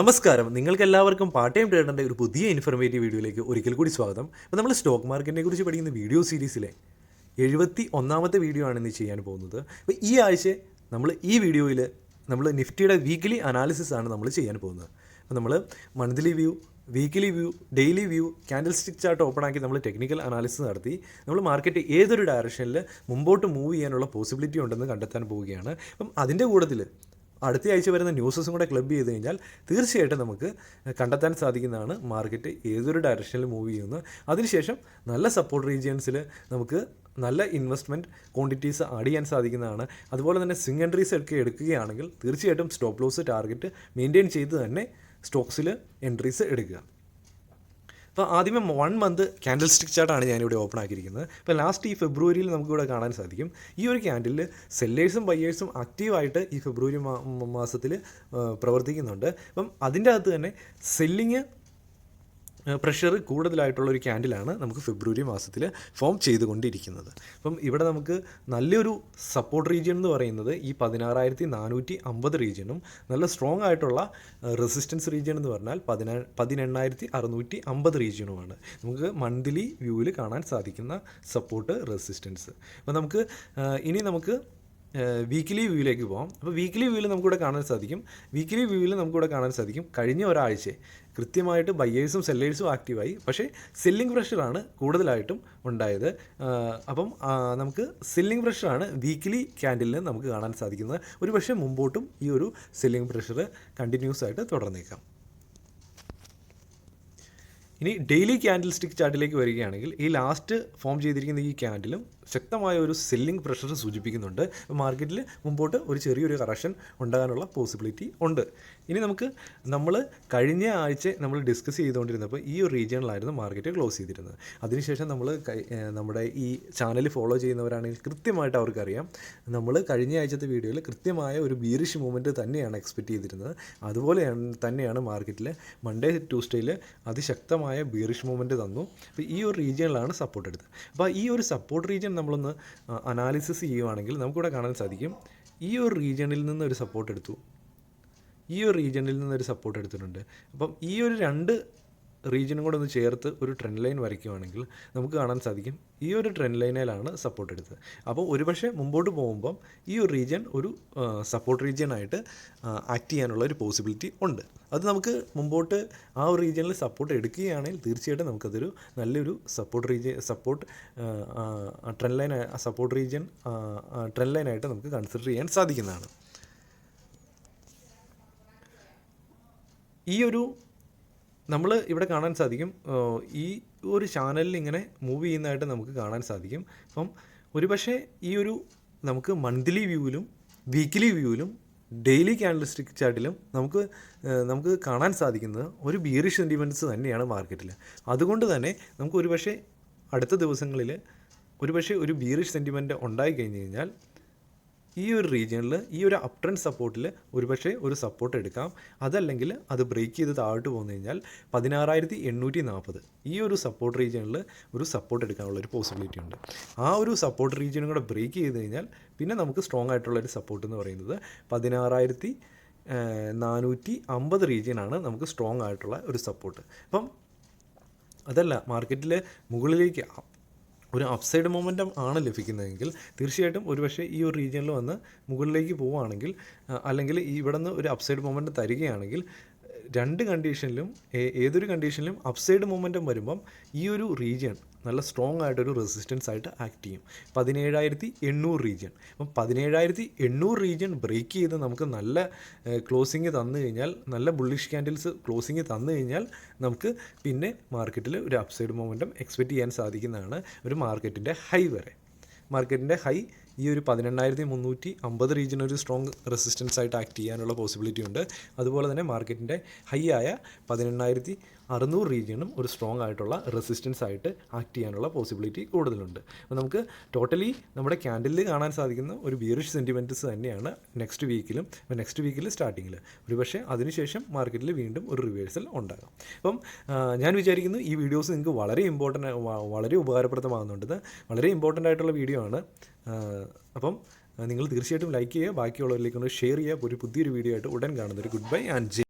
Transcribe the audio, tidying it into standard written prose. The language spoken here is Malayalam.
നമസ്കാരം, നിങ്ങൾക്ക് എല്ലാവർക്കും പാർട്ട് ടൈം ട്രേഡറിൻ്റെ ഒരു പുതിയ ഇൻഫർമേറ്റീവ് വീഡിയോയിലേക്ക് ഒരിക്കൽ കൂടി സ്വാഗതം. അപ്പോൾ നമ്മൾ സ്റ്റോക്ക് മാർക്കറ്റിനെ കുറിച്ച് പഠിക്കുന്ന വീഡിയോ സീരീസിലെ 71ാമത്തെ വീഡിയോ ആണ് ഇന്ന് ചെയ്യാൻ പോകുന്നത്. അപ്പോൾ ഈ ആഴ്ച നമ്മൾ ഈ വീഡിയോയിൽ നമ്മൾ നിഫ്റ്റിയുടെ വീക്ക്ലി അനാലിസിസ് ആണ് നമ്മൾ ചെയ്യാൻ പോകുന്നത്. അപ്പോൾ നമ്മൾ monthly view, weekly view, daily view, candle stick chart open ആക്കി നമ്മൾ ടെക്നിക്കൽ അനാലിസിസ് നടത്തി നമ്മൾ മാർക്കറ്റ് ഏതൊരു ഡയറക്ഷനിൽ മുമ്പോട്ട് മൂവ് ചെയ്യാനുള്ള പോസിബിലിറ്റി ഉണ്ടെന്ന് കണ്ടെത്താൻ പോവുകയാണ്. അപ്പം അതിൻ്റെ കൂട്ടത്തിൽ അടുത്ത ആഴ്ച വരുന്ന ന്യൂസസും കൂടെ ക്ലബ് ചെയ്ത് കഴിഞ്ഞാൽ തീർച്ചയായിട്ടും നമുക്ക് കണ്ടെത്താൻ സാധിക്കുന്നതാണ് മാർക്കറ്റ് ഏതൊരു ഡയറക്ഷനിൽ മൂവ് ചെയ്യുന്നത്. അതിനുശേഷം നല്ല സപ്പോർട്ട് റീജിയൻസിൽ നമുക്ക് നല്ല ഇൻവെസ്റ്റ്മെൻറ്റ് ക്വാണ്ടിറ്റീസ് ആഡ് ചെയ്യാൻ സാധിക്കുന്നതാണ്. അതുപോലെ തന്നെ സ്വിംഗ് എൻട്രീസ് ഒക്കെ എടുക്കുകയാണെങ്കിൽ തീർച്ചയായിട്ടും സ്റ്റോപ്പ് ലോസ് ടാർഗറ്റ് മെയിൻറ്റെയിൻ ചെയ്ത് തന്നെ സ്റ്റോക്സിൽ എൻട്രീസ് എടുക്കുക. അപ്പോൾ ആദ്യമേ 1 മന്ത് ക്യാൻഡിൽ സ്റ്റിക്ക് ചാർട്ടാണ് ഞാനിവിടെ ഓപ്പൺ ആക്കിയിരിക്കുന്നത്. അപ്പോൾ ലാസ്റ്റ് ഈ ഫെബ്രുവരിയിൽ നമുക്കിവിടെ കാണാൻ സാധിക്കും ഈ ഒരു ക്യാൻഡിലിൽ സെല്ലേഴ്സും ബയ്യേഴ്സും ആക്റ്റീവായിട്ട് ഈ ഫെബ്രുവരി മാസത്തിൽ പ്രവർത്തിക്കുന്നുണ്ട്. അപ്പം അതിൻ്റെ അകത്ത് തന്നെ സെല്ലിങ് പ്രഷർ കൂടുതലായിട്ടുള്ള ഒരു ക്യാൻഡിലാണ് നമുക്ക് ഫെബ്രുവരി മാസത്തിൽ ഫോം ചെയ്തുകൊണ്ടിരിക്കുന്നത്. അപ്പം ഇവിടെ നമുക്ക് നല്ലൊരു സപ്പോർട്ട് റീജിയൻ എന്ന് പറയുന്നത് ഈ 16,450 റീജിയനും നല്ല സ്ട്രോങ് ആയിട്ടുള്ള റെസിസ്റ്റൻസ് റീജിയൻ എന്ന് പറഞ്ഞാൽ 18,650 റീജിയനുമാണ് നമുക്ക് മന്ത്ലി വ്യൂവിൽ കാണാൻ സാധിക്കുന്ന സപ്പോർട്ട് റെസിസ്റ്റൻസ്. അപ്പോൾ നമുക്ക് ഇനി നമുക്ക് വീക്ക്ലി വ്യൂവിലേക്ക് പോകാം. അപ്പോൾ വീക്ക്ലി വ്യൂവിൽ നമുക്കിവിടെ കാണാൻ സാധിക്കും കഴിഞ്ഞ ഒരാഴ്ച കൃത്യമായിട്ട് ബയ്യേഴ്സും സെല്ലേഴ്സും ആക്റ്റീവായി, പക്ഷേ സെല്ലിംഗ് പ്രഷറാണ് കൂടുതലായിട്ടും ഉണ്ടായത്. അപ്പം നമുക്ക് സെല്ലിംഗ് പ്രഷറാണ് വീക്ക്ലി ക്യാൻഡിലിന് നമുക്ക് കാണാൻ സാധിക്കുന്നത്. ഒരു പക്ഷേ മുമ്പോട്ടും ഈ ഒരു സെല്ലിംഗ് പ്രഷർ കണ്ടിന്യൂസ് ആയിട്ട് തുടർന്നേക്കാം. ഇനി ഡെയിലി ക്യാൻഡിൽ സ്റ്റിക്ക് ചാർട്ടിലേക്ക് വരികയാണെങ്കിൽ ഈ ലാസ്റ്റ് ഫോം ചെയ്തിരിക്കുന്ന ഈ ക്യാൻഡിലും ശക്തമായ ഒരു സെല്ലിംഗ് പ്രഷർ സൂചിപ്പിക്കുന്നുണ്ട്. മാർക്കറ്റിൽ മുമ്പോട്ട് ഒരു ചെറിയൊരു കറക്ഷൻ ഉണ്ടാകാനുള്ള പോസിബിലിറ്റി ഉണ്ട്. ഇനി നമ്മൾ കഴിഞ്ഞ ആഴ്ച നമ്മൾ ഡിസ്കസ് ചെയ്തുകൊണ്ടിരുന്നപ്പോൾ ഈ ഒരു റീജിയണിലായിരുന്നു മാർക്കറ്റ് ക്ലോസ് ചെയ്തിരുന്നത്. അതിനുശേഷം നമ്മുടെ ഈ ചാനൽ ഫോളോ ചെയ്യുന്നവരാണെങ്കിൽ കൃത്യമായിട്ട് അവർക്കറിയാം നമ്മൾ കഴിഞ്ഞ ആഴ്ചത്തെ വീഡിയോയിൽ കൃത്യമായ ഒരു ബീറിഷ് മൂവ്മെൻറ്റ് തന്നെയാണ് എക്സ്പെക്റ്റ് ചെയ്തിരുന്നത്. അതുപോലെ തന്നെയാണ് മാർക്കറ്റിൽ മൺഡേ ട്യൂസ്ഡേയിൽ അതിശക്തമായ ബീറിഷ് മൂവ്മെൻറ്റ് തന്നു. അപ്പോൾ ഈ ഒരു റീജിയണിലാണ് സപ്പോർട്ട് എടുത്തത്. അപ്പോൾ ഈ ഒരു സപ്പോർട്ട് റീജിയൻ നമ്മളൊന്ന് അനാലിസിസ് ചെയ്യുവാണെങ്കിൽ നമുക്കിവിടെ കാണാൻ സാധിക്കും ഈ ഒരു റീജിയണിൽ നിന്ന് ഒരു സപ്പോർട്ട് എടുത്തിട്ടുണ്ട്. അപ്പം ഈ ഒരു 2 റീജിയനും കൂടെ ഒന്ന് ചേർത്ത് ഒരു ട്രെൻഡ് ലൈൻ വരയ്ക്കുകയാണെങ്കിൽ നമുക്ക് കാണാൻ സാധിക്കും ഈ ഒരു ട്രെൻഡ് ലൈനിലാണ് സപ്പോർട്ട് എടുത്തത്. അപ്പോൾ ഒരുപക്ഷെ മുമ്പോട്ട് പോകുമ്പം ഈ ഒരു റീജിയൻ ഒരു സപ്പോർട്ട് റീജിയനായിട്ട് ആക്ട് ചെയ്യാനുള്ള ഒരു പോസിബിലിറ്റി ഉണ്ട്. അത് നമുക്ക് മുമ്പോട്ട് ആ ഒരു റീജിയനിൽ സപ്പോർട്ട് എടുക്കുകയാണെങ്കിൽ തീർച്ചയായിട്ടും നമുക്കതൊരു നല്ലൊരു സപ്പോർട്ട് ട്രെൻഡ് ലൈനായിട്ട് നമുക്ക് കൺസിഡർ ചെയ്യാൻ സാധിക്കുന്നതാണ്. ഈ ഒരു നമ്മൾ ഇവിടെ കാണാൻ സാധിക്കും ഈ ഒരു ചാനലിൽ ഇങ്ങനെ മൂവ് ചെയ്യുന്നതായിട്ട് നമുക്ക് കാണാൻ സാധിക്കും. അപ്പം ഒരുപക്ഷെ ഈ ഒരു നമുക്ക് മന്ത്ലി വ്യൂവിലും വീക്ക്ലി വ്യൂവിലും ഡെയിലി ക്യാൻഡിൽ സ്റ്റിക്ക് ചാർട്ടിലും നമുക്ക് കാണാൻ സാധിക്കുന്നത് ഒരു ബീറിഷ് സെൻറ്റിമെൻറ്റ്സ് തന്നെയാണ് മാർക്കറ്റിൽ. അതുകൊണ്ട് തന്നെ നമുക്ക് ഒരുപക്ഷെ അടുത്ത ദിവസങ്ങളിൽ ഒരു ബീറിഷ് സെൻറ്റിമെൻറ്റ് ഉണ്ടായി കഴിഞ്ഞ് കഴിഞ്ഞാൽ ഈ ഒരു റീജിയണിൽ ഈ ഒരു അപ് ട്രെൻഡ് സപ്പോർട്ടിൽ ഒരുപക്ഷെ ഒരു സപ്പോർട്ട് എടുക്കാം. അതല്ലെങ്കിൽ അത് ബ്രേക്ക് ചെയ്ത് താഴോട്ട് പോന്നു കഴിഞ്ഞാൽ 16,840 ഈ ഒരു സപ്പോർട്ട് റീജിയണിൽ ഒരു സപ്പോർട്ട് എടുക്കാനുള്ള ഒരു പോസിബിലിറ്റി ഉണ്ട്. ആ ഒരു സപ്പോർട്ട് റീജിയനും കൂടെ ബ്രേക്ക് ചെയ്ത് കഴിഞ്ഞാൽ പിന്നെ നമുക്ക് സ്ട്രോങ് ആയിട്ടുള്ളൊരു സപ്പോർട്ട് എന്ന് പറയുന്നത് 16,450 റീജിയനാണ് നമുക്ക് സ്ട്രോങ് ആയിട്ടുള്ള ഒരു സപ്പോർട്ട്. അപ്പം അതല്ല മാർക്കറ്റിൽ മുകളിലേക്ക് ഒരു അപ്സൈഡ് മൊമെൻറ്റം ആണ് ലഭിക്കുന്നതെങ്കിൽ തീർച്ചയായിട്ടും ഒരുപക്ഷെ ഈ ഒരു റീജിയനിൽ വന്ന് മുകളിലേക്ക് പോവുകയാണെങ്കിൽ അല്ലെങ്കിൽ ഇവിടെ നിന്ന് ഒരു അപ്സൈഡ് മൊമെൻറ്റം തരികയാണെങ്കിൽ ഏതൊരു കണ്ടീഷനിലും അപ്സൈഡ് മൊമെൻറ്റം വരുമ്പം ഈ ഒരു റീജിയൻ നല്ല സ്ട്രോങ് ആയിട്ടൊരു റെസിസ്റ്റൻസ് ആയിട്ട് ആക്ട് ചെയ്യും. 17,800 റീജിയൻ. അപ്പം 17,800 റീജിയൻ ബ്രേക്ക് ചെയ്ത് നമുക്ക് നല്ല ക്ലോസിങ് തന്നു കഴിഞ്ഞാൽ, നല്ല ബുള്ളിഷ് ക്യാൻഡിൽസ് ക്ലോസിങ് തന്നു കഴിഞ്ഞാൽ നമുക്ക് പിന്നെ മാർക്കറ്റിൽ ഒരു അപ്സൈഡ് മൊമെൻറ്റം എക്സ്പെക്റ്റ് ചെയ്യാൻ സാധിക്കുന്നതാണ്. ഒരു മാർക്കറ്റിൻ്റെ ഹൈ ഈ ഒരു 18,350 റീജിയൻ ഒരു സ്ട്രോങ് റെസിസ്റ്റൻസ് ആയിട്ട് ആക്ട് ചെയ്യാനുള്ള പോസിബിലിറ്റി ഉണ്ട്. അതുപോലെ തന്നെ മാർക്കറ്റിൻ്റെ ഹൈ ആയ 18,600 റീജിയനും ഒരു സ്ട്രോങ് ആയിട്ടുള്ള റെസിസ്റ്റൻസ് ആയിട്ട് ആക്ട് ചെയ്യാനുള്ള പോസിബിലിറ്റി കൂടുതലുണ്ട്. അപ്പോൾ നമുക്ക് ടോട്ടലി നമ്മുടെ ക്യാൻഡിലിൽ കാണാൻ സാധിക്കുന്ന ഒരു ബീറിഷ് സെൻറ്റിമെൻറ്റ്സ് തന്നെയാണ് നെക്സ്റ്റ് വീക്കിൽ സ്റ്റാർട്ടിങ്ങിൽ. ഒരുപക്ഷെ അതിനുശേഷം മാർക്കറ്റിൽ വീണ്ടും ഒരു റിവേഴ്സൽ ഉണ്ടാകാം. അപ്പം ഞാൻ വിചാരിക്കുന്നു ഈ വീഡിയോസ് നിങ്ങൾക്ക് വളരെ ഉപകാരപ്രദമാകുന്നുണ്ട്. വളരെ ഇമ്പോർട്ടൻ്റ് ആയിട്ടുള്ള വീഡിയോ ആണ്. അപ്പം നിങ്ങൾ തീർച്ചയായിട്ടും ലൈക്ക് ചെയ്യുക, ബാക്കിയുള്ളവരിലേക്കൊന്ന് ഷെയർ ചെയ്യുക. ഒരു പുതിയൊരു വീഡിയോ ആയിട്ട് ഉടൻ കാണുന്നൊരു ഗുഡ് ബൈ ആൻഡ്